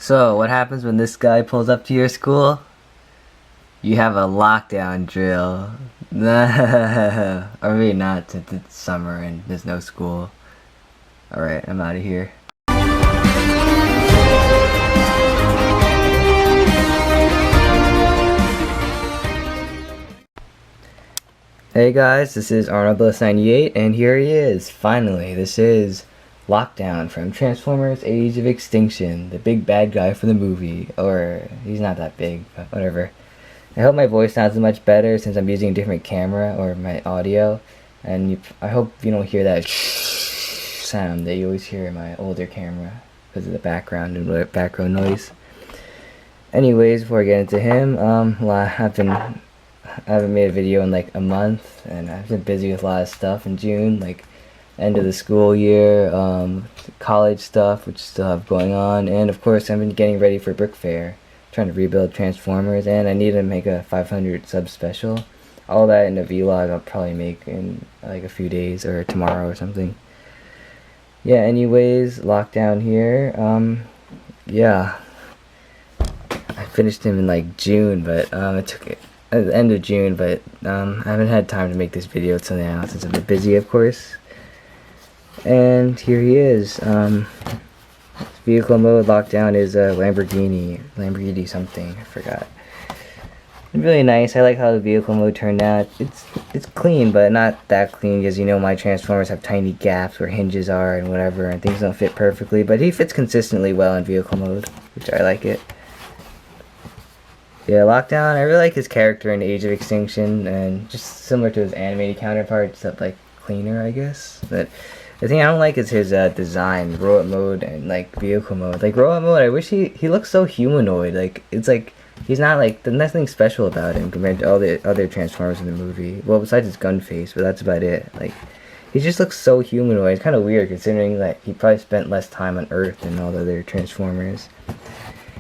So, what happens when this guy pulls up to your school? You have a lockdown drill. Or maybe not, since it's summer and there's no school. Alright, I'm out of here. Hey guys, this is Arnold98, and here he is, finally. This is Lockdown from Transformers Age of Extinction, the big bad guy for the movie. Or, he's not that big, but whatever. I hope my voice sounds much better since I'm using a different camera, or my audio. And I hope you don't hear that sound that you always hear in my older camera, because of the background and background noise. Anyways, before I get into him, I haven't made a video in like a month, and I've been busy with a lot of stuff in June, like end of the school year, college stuff, which still have going on, and of course I've been getting ready for Brick Fair, trying to rebuild Transformers, and I need to make a 500 sub special. All that in a vlog I'll probably make in like a few days or tomorrow or something. Yeah, anyways, Lockdown here. Yeah, I finished him in like June, but it took it at the end of June, but I haven't had time to make this video till now since I've been busy, of course. And here he is. Vehicle mode lockdown is a Lamborghini something, I forgot. Really nice. I like how the vehicle mode turned out. It's clean, but not that clean, because you know my Transformers have tiny gaps where hinges are and whatever, and things don't fit perfectly. But he fits consistently well in vehicle mode, which I like it. Yeah, Lockdown, I really like his character in Age of Extinction, and just similar to his animated counterpart, except like cleaner, I guess. But the thing I don't like is his design, robot mode and like vehicle mode. Like robot mode, I wish he looks so humanoid. Like it's like he's not like, there's nothing special about him compared to all the other Transformers in the movie. Well, besides his gun face, but that's about it. Like he just looks so humanoid. It's kind of weird considering that he probably spent less time on Earth than all the other Transformers.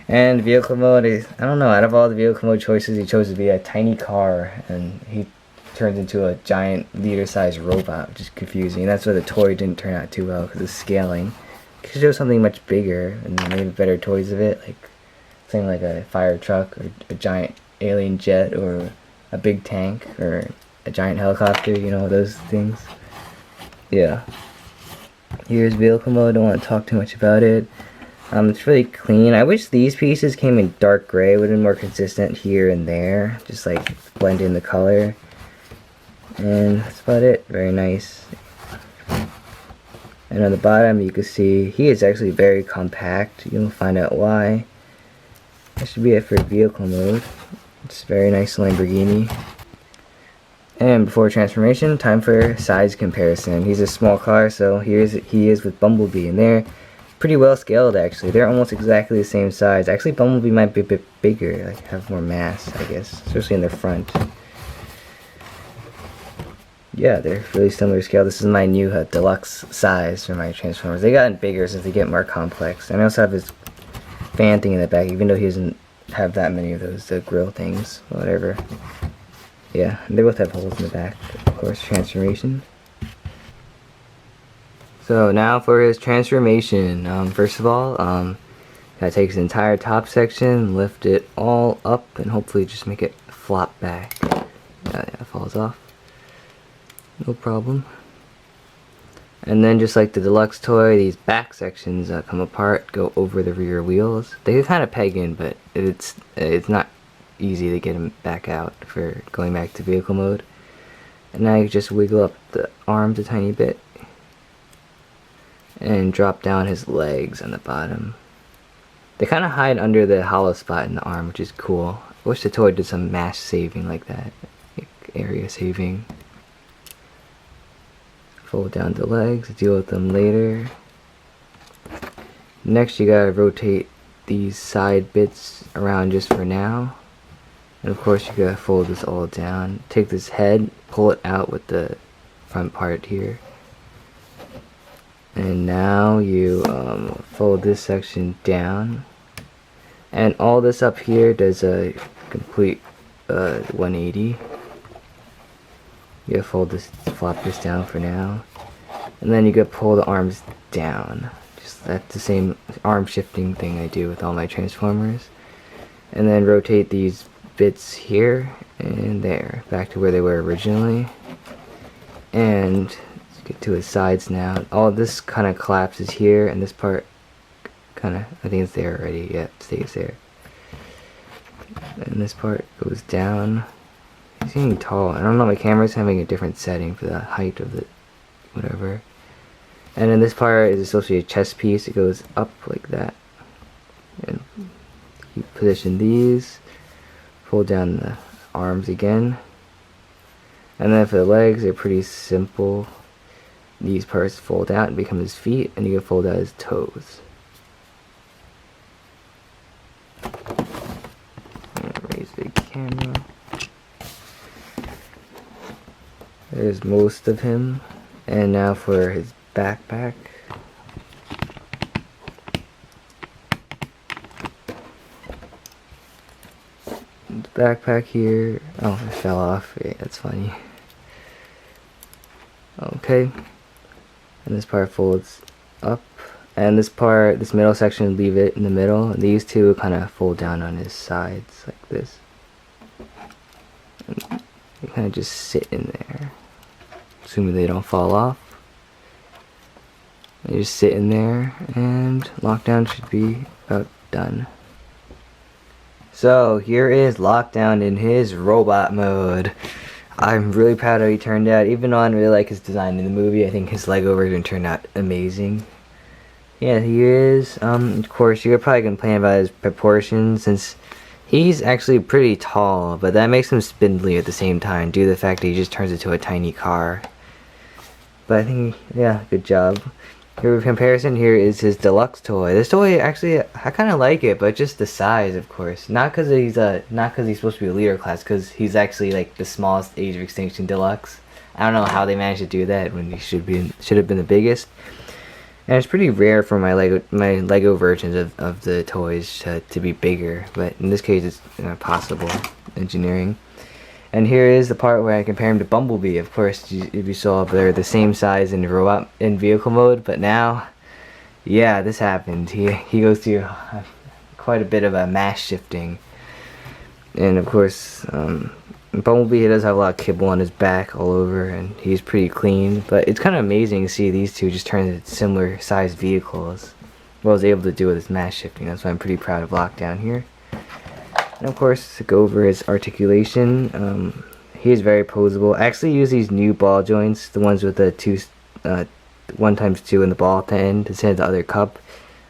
And vehicle mode is, I don't know, out of all the vehicle mode choices, he chose to be a tiny car, and he turns into a giant liter-sized robot, which is confusing. And that's why the toy didn't turn out too well, because of scaling. Could show something much bigger, and maybe better toys of it, like something like a fire truck, or a giant alien jet, or a big tank, or a giant helicopter, you know, those things. Yeah. Here's vehicle mode, don't want to talk too much about it. It's really clean. I wish these pieces came in dark gray. It would have been more consistent here and there. Just like blend in the color. And that's about it. Very nice. And on the bottom you can see he is actually very compact. You'll find out why. That should be it for vehicle mode. It's a very nice Lamborghini. And before transformation, time for size comparison. He's a small car, so he is with Bumblebee, and they're pretty well scaled actually. They're almost exactly the same size. Actually, Bumblebee might be a bit bigger, like have more mass, I guess, especially in the front. Yeah, they're really similar scale. This is my new deluxe size for my Transformers. They gotten bigger since they get more complex. And I also have his fan thing in the back, even though he doesn't have that many of those grill things, whatever. Yeah, and they both have holes in the back, of course, transformation. So now for his transformation. First of all, gotta take his entire top section, lift it all up, and hopefully just make it flop back. Yeah, it falls off. No problem. And then just like the deluxe toy, these back sections come apart, go over the rear wheels. They kind of peg in, but it's not easy to get them back out for going back to vehicle mode. And now you just wiggle up the arms a tiny bit and drop down his legs on the bottom. They kind of hide under the hollow spot in the arm, which is cool. I wish the toy did some mass saving like that, like area saving. Fold down the legs, deal with them later. Next you gotta rotate these side bits around just for now. And of course you gotta fold this all down. Take this head, pull it out with the front part here. And now you fold this section down, and all this up here does a complete 180. You fold this, flop this down for now, and then you could pull the arms down, just course, that's the same arm shifting thing I do with all my Transformers. And then rotate these bits here and there back to where they were originally. And let's get to his sides now. All this kind of collapses here, and this part kind of, I think it's there already. Yeah, it stays there. And this part goes down. He's getting tall. I don't know, my camera's having a different setting for the height of the whatever. And then this part is associated chest piece. It goes up like that. And you position these. Pull down the arms again. And then for the legs, they're pretty simple. These parts fold out and become his feet, and you can fold out his toes. Raise the camera. There's most of him. And now for his backpack. The backpack here. Oh, it fell off. Yeah, that's funny. Okay. And this part folds up. And this part, this middle section, leave it in the middle. And these two kind of fold down on his sides like this. And they kind of just sit in there. Assuming they don't fall off. They just sit in there, and lockdown should be about done. So here is Lockdown in his robot mode. I'm really proud of how he turned out. Even though I didn't really like his design in the movie, I think his Lego version turned out amazing. Yeah, he is. Of course, you could probably complain about his proportions, since he's actually pretty tall, but that makes him spindly at the same time due to the fact that he just turns into a tiny car. But I think, yeah, good job. Here, comparison here is his deluxe toy. This toy, actually, I kind of like it, but just the size, of course. Not because he's supposed to be a leader class, because he's actually like the smallest Age of Extinction deluxe. I don't know how they managed to do that when he should have been the biggest. And it's pretty rare for my Lego versions of the toys to be bigger, but in this case, it's possible engineering. And here is the part where I compare him to Bumblebee. Of course, if you saw, they're the same size in vehicle mode, but now, yeah, this happened. He goes through quite a bit of a mass shifting. And of course, Bumblebee, he does have a lot of kibble on his back all over, and he's pretty clean. But it's kind of amazing to see these two just turn into similar sized vehicles. What I was able to do with his mass shifting. That's why I'm pretty proud of Lockdown here. And of course, to go over his articulation, he is very posable. I actually use these new ball joints, the ones with the 1x2 in the ball at the end instead of the other cup.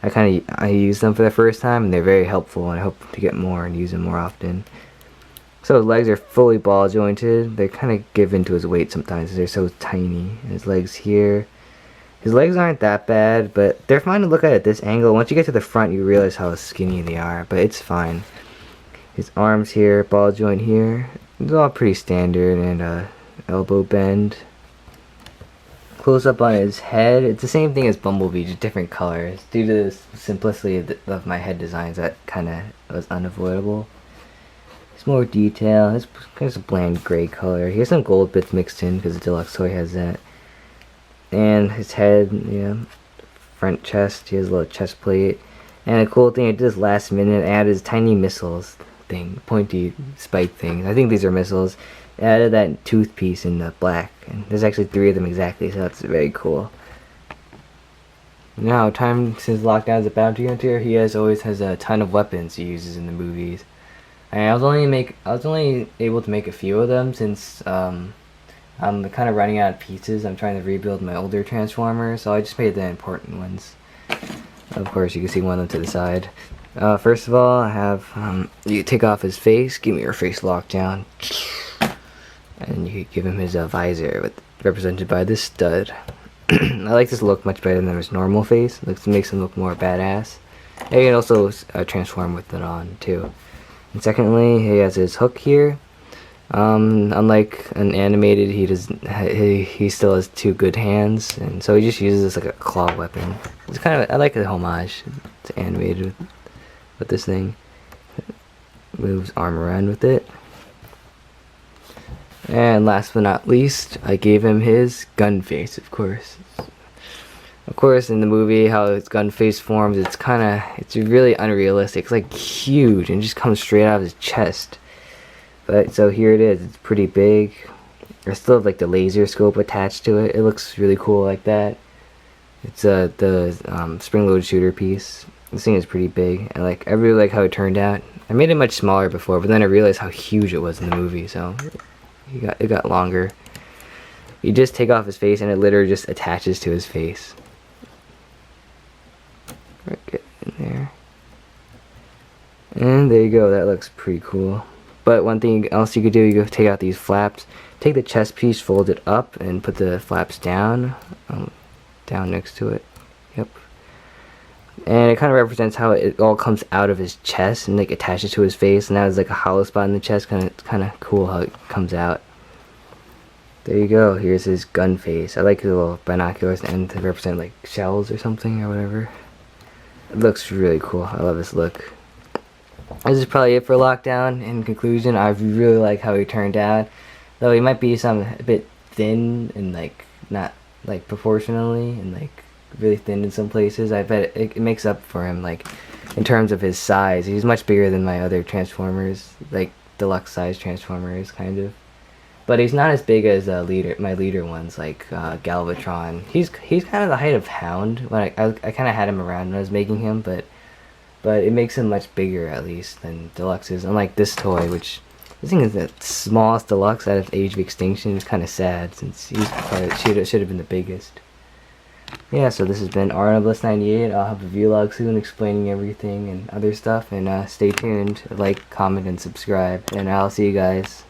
I used them for the first time, and they're very helpful, and I hope to get more and use them more often. So his legs are fully ball jointed. They kind of give into his weight sometimes, they're so tiny. And his legs here. His legs aren't that bad, but they're fine to look at this angle. Once you get to the front, you realize how skinny they are, but it's fine. His arms here, ball joint here, it's all pretty standard, and elbow bend. Close up on his head, it's the same thing as Bumblebee, just different colors. Due to the simplicity of my head designs, that kind of was unavoidable. There's more detail, it's kind of a bland gray color. He has some gold bits mixed in because the deluxe toy has that. And his head, yeah, front chest, he has a little chest plate. And a cool thing I did this last minute, I added his tiny missiles thing, pointy spike things. I think these are missiles. I added that tooth piece in the black, and there's actually 3 of them exactly, so that's very cool. Now, since Lockdown is a bounty hunter, he always has a ton of weapons he uses in the movies. And I was only able to make a few of them since I'm kind of running out of pieces. I'm trying to rebuild my older Transformers, so I just made the important ones. Of course, you can see one of them to the side. First of all, I have, you take off his face, give me your face Lockdown, and you give him his visor, represented by this stud. I like this look much better than his normal face. It makes him look more badass. And you can also transform with it on, too. And secondly, he has his hook here. Unlike an animated, he still has 2 good hands, and so he just uses this like a claw weapon. It's kind of, I like the homage to animated with this thing. Moves arm around with it. And last but not least, I gave him his gun face, of course. Of course, in the movie, how its gun face forms, it's really unrealistic. It's like huge and just comes straight out of his chest. But so here it is. It's pretty big. I still have like the laser scope attached to it. It looks really cool like that. It's the spring-loaded shooter piece. This thing is pretty big. I really like how it turned out. I made it much smaller before, but then I realized how huge it was in the movie. So it got longer. You just take off his face, and it literally just attaches to his face. Get in there. And there you go. That looks pretty cool. But one thing else you could do, you could take out these flaps, take the chest piece, fold it up, and put the flaps down next to it. Yep. And it kind of represents how it all comes out of his chest and like attaches to his face, and now there's like a hollow spot in the chest. It's kind of cool how it comes out. There you go. Here's his gun face. I like the little binoculars and to represent like shells or something or whatever. It looks really cool. I love this look. This is probably it for Lockdown. In conclusion, I really like how he turned out. Though he might be a bit thin and like not like proportionally and like really thin in some places. I bet it makes up for him like in terms of his size. He's much bigger than my other Transformers, like deluxe size Transformers kind of. But he's not as big as my leader ones like Galvatron. He's kind of the height of Hound. When I kind of had him around when I was making him, but it makes him much bigger at least than Deluxes. Unlike this toy, which this thing is the smallest Deluxe out of Age of Extinction. It's kind of sad since should have been the biggest. Yeah, so this has been RNBliss98. I'll have a vlog soon explaining everything and other stuff. And stay tuned, like, comment, and subscribe. And I'll see you guys.